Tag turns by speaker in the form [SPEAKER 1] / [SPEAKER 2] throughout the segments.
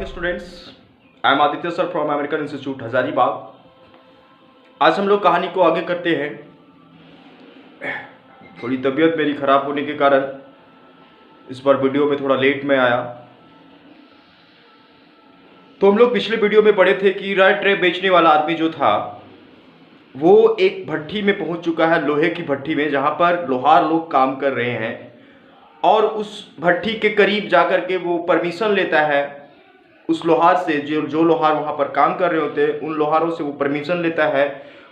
[SPEAKER 1] Students, I am Aditya sir from American institute Hazaribagh. आज हम लोग कहानी को आगे करते हैं। थोड़ी तबीयत मेरी ख़राब होने के कारण इस बार वीडियो में थोड़ा लेट में आया। तो हम लोग पिछले वीडियो में पढ़े थे कि रेड ट्रेप बेचने वाला आदमी जो था वो एक भट्टी में पहुंच चुका है, लोहे की भट्टी में, जहां पर लोहार लोग काम कर रहे हैं। और उस भट्टी के करीब जाकर के वो परमिशन लेता है उस लोहार से, जो लोहार वहां पर काम कर रहे होते हैं, उन लोहारों से वो परमिशन लेता है।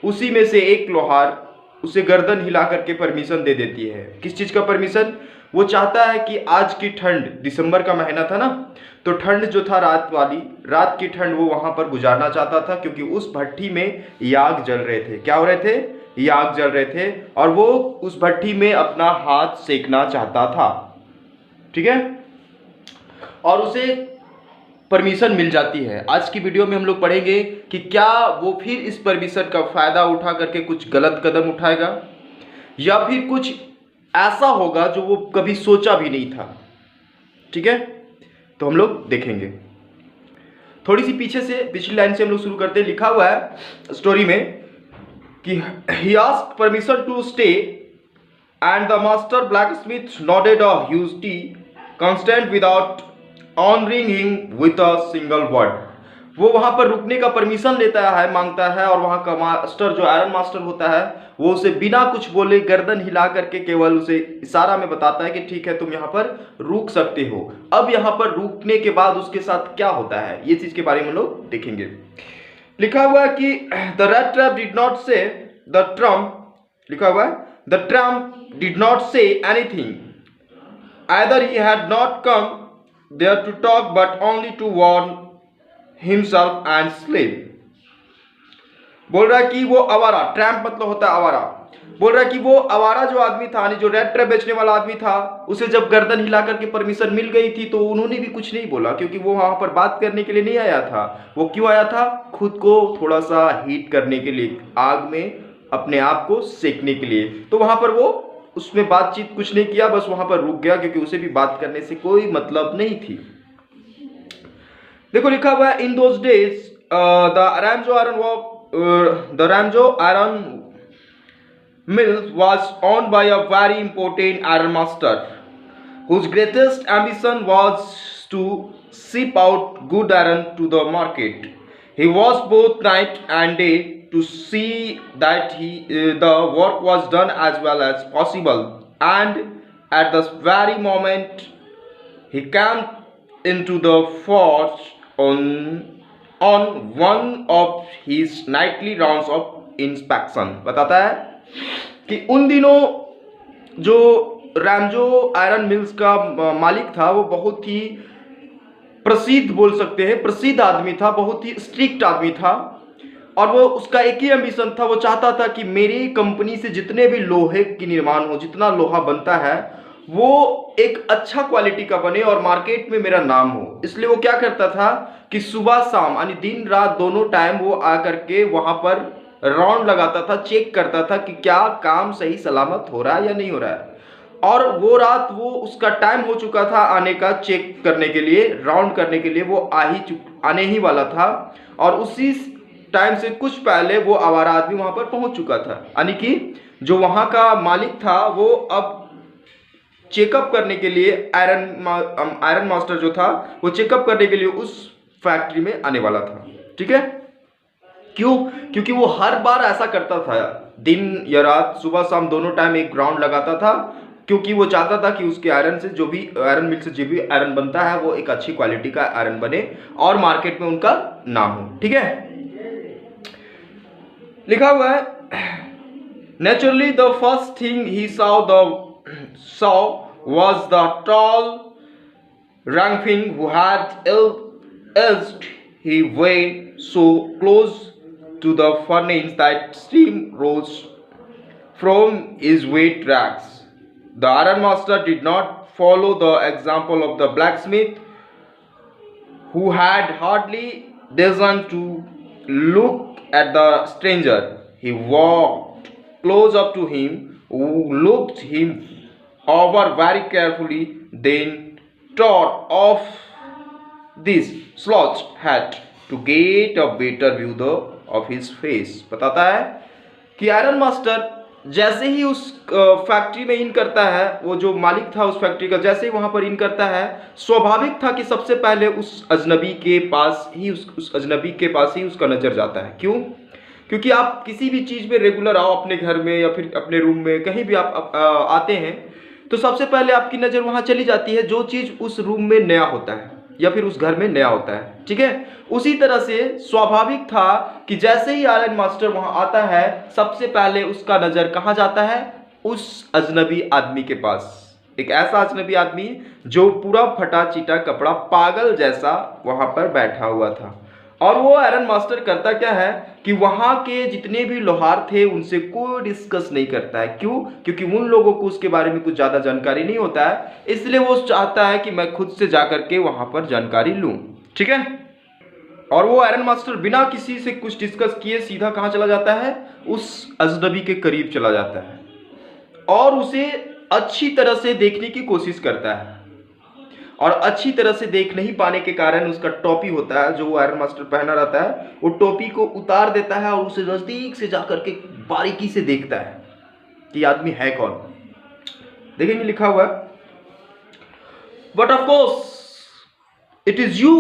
[SPEAKER 1] उसी में से एक लोहार उसे गर्दन हिला करके परमिशन दे देती है। किस चीज़ का परमिशन? वो चाहता है कि आज की ठंड, दिसंबर का महीना था ना, तो ठंड जो था रात की ठंड वो वहां पर गुजारना चाहता था, क्योंकि उस भट्टी में याग जल रहे थे। क्या हो रहे थे? याग जल रहे थे, और वो उस भट्टी में अपना हाथ सेकना चाहता था। ठीक है, और उसे परमिशन मिल जाती है। आज की वीडियो में हम लोग पढ़ेंगे कि क्या वो फिर इस परमिशन का फायदा उठा करके कुछ गलत कदम उठाएगा, या फिर कुछ ऐसा होगा जो वो कभी सोचा भी नहीं था। ठीक है, तो हम लोग देखेंगे। थोड़ी सी पीछे से पिछली लाइन से हम लोग शुरू करते हैं। लिखा हुआ है स्टोरी में कि he asked permission to stay and the master blacksmith nodded a huge constant without honoring him with a single word। वो वहां पर रुकने का परमिशन लेता है, मांगता है, और वहां का मास्टर जो आयरन मास्टर होता है वो उसे बिना कुछ बोले गर्दन हिला करके केवल उसे इशारा में बताता है कि ठीक है, तुम यहाँ पर रुक सकते हो। अब यहाँ पर रुकने के बाद उसके साथ क्या होता है, ये चीज के बारे में लोग देखेंगे। लिखा हुआ है कि the red trap did not से द ट्रम्प, लिखा हुआ है the Trump did not say anything, either he had not come there to talk but only to warn himself and slave। बोल रहा है कि वो आवारा, ट्रैम्प मतलब होता है आवारा, बोल रहा है कि वो आवारा जो आदमी था, जो रेड ट्रैप बेचने वाला आदमी था, उसे जब गर्दन हिला करके परमिशन मिल गई थी तो उन्होंने भी कुछ नहीं बोला, क्योंकि वो वहां पर बात करने के लिए नहीं आया था। वो क्यों आया था? खुद को थोड़ा सा हीट करने के लिए, आग में अपने आप को सेकने के लिए। तो वहां पर वो उसमें बातचीत कुछ नहीं किया, बस वहां पर रुक गया, क्योंकि उसे भी बात करने से कोई मतलब नहीं थी। देखो लिखा हुआ है इन दोज डेज द रैमजो iron mill was owned by a very important iron master whose greatest ambition was to ship out good iron to the market. He was both night and day to see that the work was done as well as possible, and at the very moment he came into the forge on one of his nightly rounds of inspection। बताता है कि उन दिनों जो रैमजो iron mills का मालिक था वो बहुत ही प्रसिद्ध, बोल सकते हैं प्रसिद्ध आदमी था, बहुत ही स्ट्रिक्ट आदमी था। और वो उसका एक ही एम्बिशन था, वो चाहता था कि मेरी कंपनी से जितने भी लोहे की निर्माण हो, जितना लोहा बनता है वो एक अच्छा क्वालिटी का बने और मार्केट में मेरा नाम हो। इसलिए वो क्या करता था कि सुबह शाम यानी दिन रात दोनों टाइम वो आकर के वहां पर राउंड लगाता था, चेक करता था कि क्या काम सही सलामत हो रहा है या नहीं हो रहा है। और वो रात वो उसका टाइम हो चुका था आने का, चेक करने के लिए, राउंड करने के लिए वो आने ही वाला था। और उसी टाइम से कुछ पहले वो आवारा आदमी वहां पर पहुंच चुका था, यानी कि जो वहां का मालिक था वो अब चेकअप करने के लिए आयरन मास्टर जो था वो चेकअप करने के लिए उस फैक्ट्री में आने वाला था। ठीक है, क्यों? क्योंकि वो हर बार ऐसा करता था, दिन या रात, सुबह शाम दोनों टाइम एक ग्राउंड लगाता था, क्योंकि वो चाहता था कि उसके आयरन से, जो भी आयरन मिल से जो भी आयरन बनता है वो एक अच्छी क्वालिटी का आयरन बने और मार्केट में उनका नाम हो। ठीक है, लिखा हुआ है naturally the first thing he saw was the tall Rangfing who had edged his way so close to the furnace that steam rose from his wet rags. The iron master did not follow the example of the blacksmith, who had hardly dared to look at the stranger. He walked close up to him, looked him over very carefully, then tore off this slouch hat to get a better view of his face. बताता है कि iron master जैसे ही उस factory में इन करता है, वो जो मालिक था उस फैक्ट्री का, जैसे ही वहां पर इन करता है, स्वाभाविक था कि सबसे पहले उस अजनबी के पास ही उस अजनबी के पास ही उसका नजर जाता है। क्यों? क्योंकि आप किसी भी चीज में रेगुलर आओ, अपने घर में या फिर अपने रूम में कहीं भी आप आते हैं, तो सबसे पहले आपकी नजर वहां चली जाती है जो चीज उस रूम में नया होता है या फिर उस घर में नया होता है। ठीक है, उसी तरह से स्वाभाविक था कि जैसे ही आयरन मास्टर वहां आता है, सबसे पहले उसका नजर कहां जाता है? उस अजनबी आदमी के पास। एक ऐसा अजनबी आदमी जो पूरा फटा चीटा कपड़ा पागल जैसा वहां पर बैठा हुआ था। और वो आयरन मास्टर करता क्या है कि वहां के जितने भी लोहार थे उनसे कोई डिस्कस नहीं करता है। क्यों? क्योंकि उन लोगों को उसके बारे में कुछ ज्यादा जानकारी नहीं होता है, इसलिए वो चाहता है कि मैं खुद से जाकर के वहां पर जानकारी लूं। ठीक है, और वो आयरन मास्टर बिना किसी से कुछ डिस्कस किए सीधा कहां चला जाता है? उस अजनबी के करीब चला जाता है और उसे अच्छी तरह से देखने की कोशिश करता है। और अच्छी तरह से देख नहीं पाने के कारण उसका टोपी होता है जो वो आयरन मास्टर पहना रहता है, वो टोपी को उतार देता है और उसे नजदीक से जाकर के बारीकी से देखता है कि आदमी है कौन। देखेंगे लिखा हुआ है, but of course it is you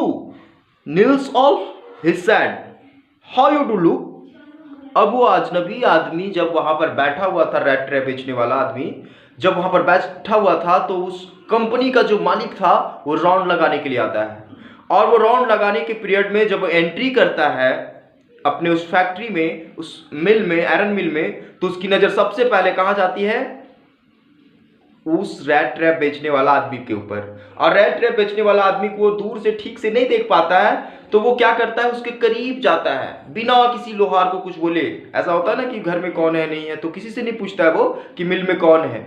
[SPEAKER 1] Niels Olf, he said, how you do look. अब वो अजनबी आदमी जब वहां पर बैठा हुआ था, रेड ट्रे बेचने वाला आदमी जब वहां पर बैठा हुआ था, तो उस कंपनी का जो मालिक था वो राउंड लगाने के लिए आता है। और वो राउंड लगाने के पीरियड में जब एंट्री करता है अपने उस फैक्ट्री में, उस मिल में, आयरन मिल में, तो उसकी नजर सबसे पहले कहां जाती है? उस रेड ट्रैप बेचने वाला आदमी के ऊपर। और रेड ट्रैप बेचने वाला आदमी को वो दूर से ठीक से नहीं देख पाता है, तो वो क्या करता है? उसके करीब जाता है बिना किसी लोहार को कुछ बोले। ऐसा होता है ना कि घर में कौन है नहीं है, तो किसी से नहीं पूछता है वो कि मिल में कौन है,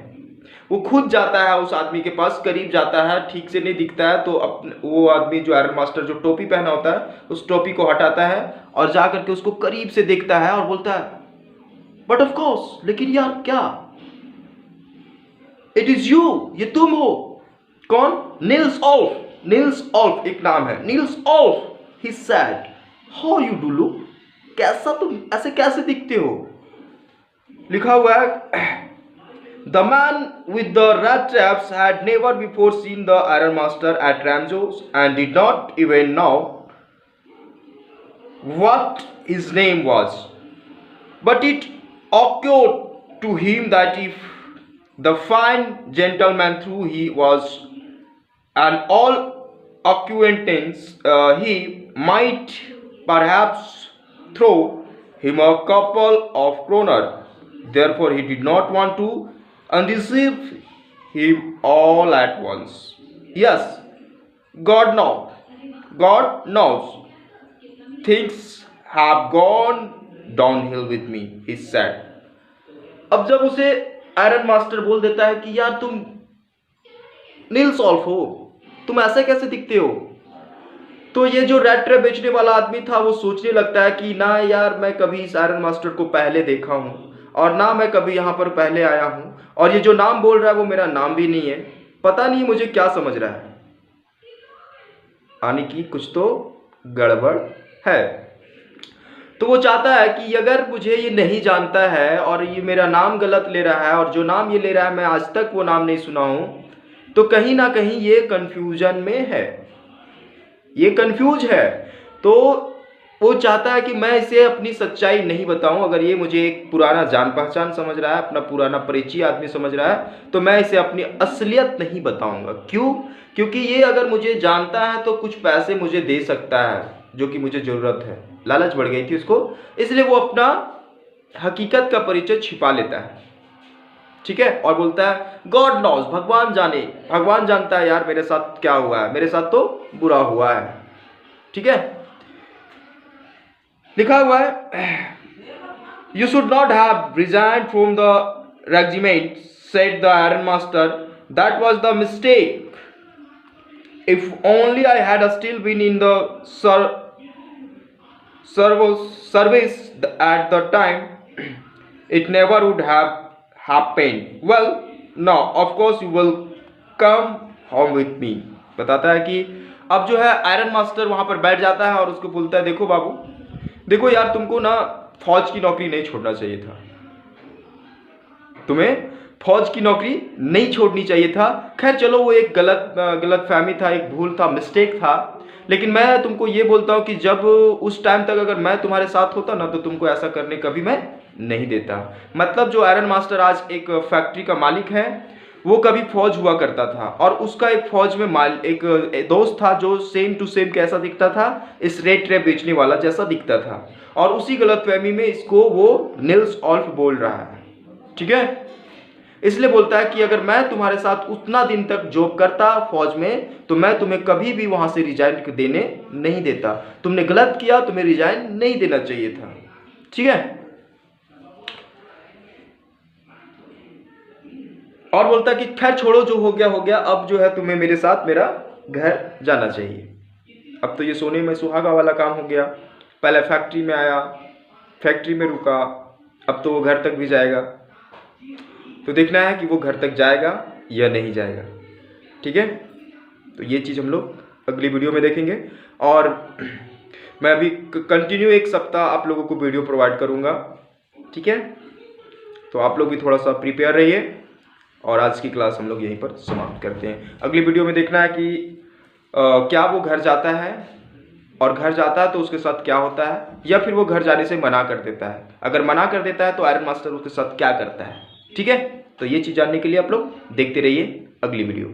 [SPEAKER 1] वो खुद जाता है उस आदमी के पास, करीब जाता है, ठीक से नहीं दिखता है तो वो आदमी जो आयरन मास्टर जो टोपी पहना होता है उस टोपी को हटाता है और जा करके उसको करीब से देखता है और बोलता है, बट ऑफ कोर्स, लेकिन यार क्या, इट इज यू, ये तुम हो। कौन? नील्स ऑल्फ। नील्स ऑल्फ एक नाम है, Niels Olf, he said, how you do look, कैसा तुम, ऐसे कैसे दिखते हो। लिखा हुआ है, the man with the red traps had never before seen the iron master at Ramjo's and did not even know what his name was, but it occurred to him that if the fine gentleman through he was an all acquaintance, he might perhaps throw him a couple of kroner. Therefore he did not want to undeceive him all at once. Yes, God knows, things have gone downhill with me, he said. अब जब उसे iron master बोल देता है कि यार तुम Niels ऑल्फ हो, तुम ऐसे कैसे दिखते हो, तो ये जो रेड ट्रे बेचने वाला आदमी था वो सोचने लगता है कि ना यार, मैं कभी इस आयरन मास्टर को पहले देखा हूं और ना मैं कभी यहां पर पहले आया हूं, और ये जो नाम बोल रहा है वो मेरा नाम भी नहीं है, पता नहीं मुझे क्या समझ रहा है, यानी कि कुछ तो गड़बड़ है। तो वो चाहता है कि अगर मुझे ये नहीं जानता है और ये मेरा नाम गलत ले रहा है और जो नाम ये ले रहा है मैं आज तक वो नाम नहीं सुना हूं, तो कहीं ना कहीं ये कंफ्यूजन में है, ये कंफ्यूज है। तो वो चाहता है कि मैं इसे अपनी सच्चाई नहीं बताऊं। अगर ये मुझे एक पुराना जान पहचान समझ रहा है, अपना पुराना परिचय आदमी समझ रहा है, तो मैं इसे अपनी असलियत नहीं बताऊंगा। क्यों? क्योंकि ये अगर मुझे जानता है तो कुछ पैसे मुझे दे सकता है जो कि मुझे जरूरत है। लालच बढ़ गई थी उसको, इसलिए वो अपना हकीकत का परिचय छिपा लेता है। ठीक है, और बोलता है गॉड नोज, भगवान जाने, भगवान जानता है यार मेरे साथ क्या हुआ है, मेरे साथ तो बुरा हुआ है। ठीक है, लिखा हुआ है, you should not have resigned from the regiment, said the iron master, that was the mistake, if only I had still been in the service at the time, it never would have happened. Well, now of course you will come home with me. बताता है कि अब जो है iron master वहाँ पर बैठ जाता है और उसको बोलता है, देखो बाबू, देखो यार, तुमको ना फौज की नौकरी नहीं छोड़ना चाहिए था, तुम्हें फौज की नौकरी नहीं छोड़नी चाहिए था। खैर चलो, वो एक गलत फहमी था, एक भूल था, मिस्टेक था, लेकिन मैं तुमको ये बोलता हूँ कि जब उस टाइम तक अगर मैं तुम्हारे साथ होता ना, तो तुमको ऐसा करने कभी मैं नहीं देता। मतलब जो आयरन मास्टर आज एक फैक्ट्री का मालिक है, वो कभी फौज हुआ करता था और उसका एक फौज में एक दोस्त था जो सेम टू सेम कैसा दिखता था, इस रेड ट्रे बेचने वाला जैसा दिखता था, और उसी गलतफहमी में इसको वो निल्स ऑल्फ बोल रहा है। ठीक है, इसलिए बोलता है कि अगर मैं तुम्हारे साथ उतना दिन तक जॉब करता फौज में, तो मैं तुम्हें कभी भी वहां से रिजाइन देने नहीं देता। तुमने गलत किया, तुम्हें रिजाइन नहीं देना चाहिए था। ठीक है, और बोलता है कि खैर छोड़ो, जो हो गया, अब जो है तुम्हें मेरे साथ मेरा घर जाना चाहिए। अब तो ये सोने में सुहागा वाला काम हो गया। पहले फैक्ट्री में आया, फैक्ट्री में रुका, अब तो वो घर तक भी जाएगा। तो देखना है कि वो घर तक जाएगा या नहीं जाएगा। ठीक है, तो ये चीज़ हम लोग अगली वीडियो में देखेंगे, और मैं अभी कंटिन्यू एक सप्ताह आप लोगों को वीडियो प्रोवाइड करूँगा। ठीक है, तो आप लोग भी थोड़ा सा प्रिपेयर रहिए, और आज की क्लास हम लोग यहीं पर समाप्त करते हैं। अगली वीडियो में देखना है कि क्या वो घर जाता है, और घर जाता है तो उसके साथ क्या होता है, या फिर वो घर जाने से मना कर देता है। अगर मना कर देता है तो आयरन मास्टर उसके साथ क्या करता है। ठीक है, तो ये चीज़ जानने के लिए आप लोग देखते रहिए अगली वीडियो।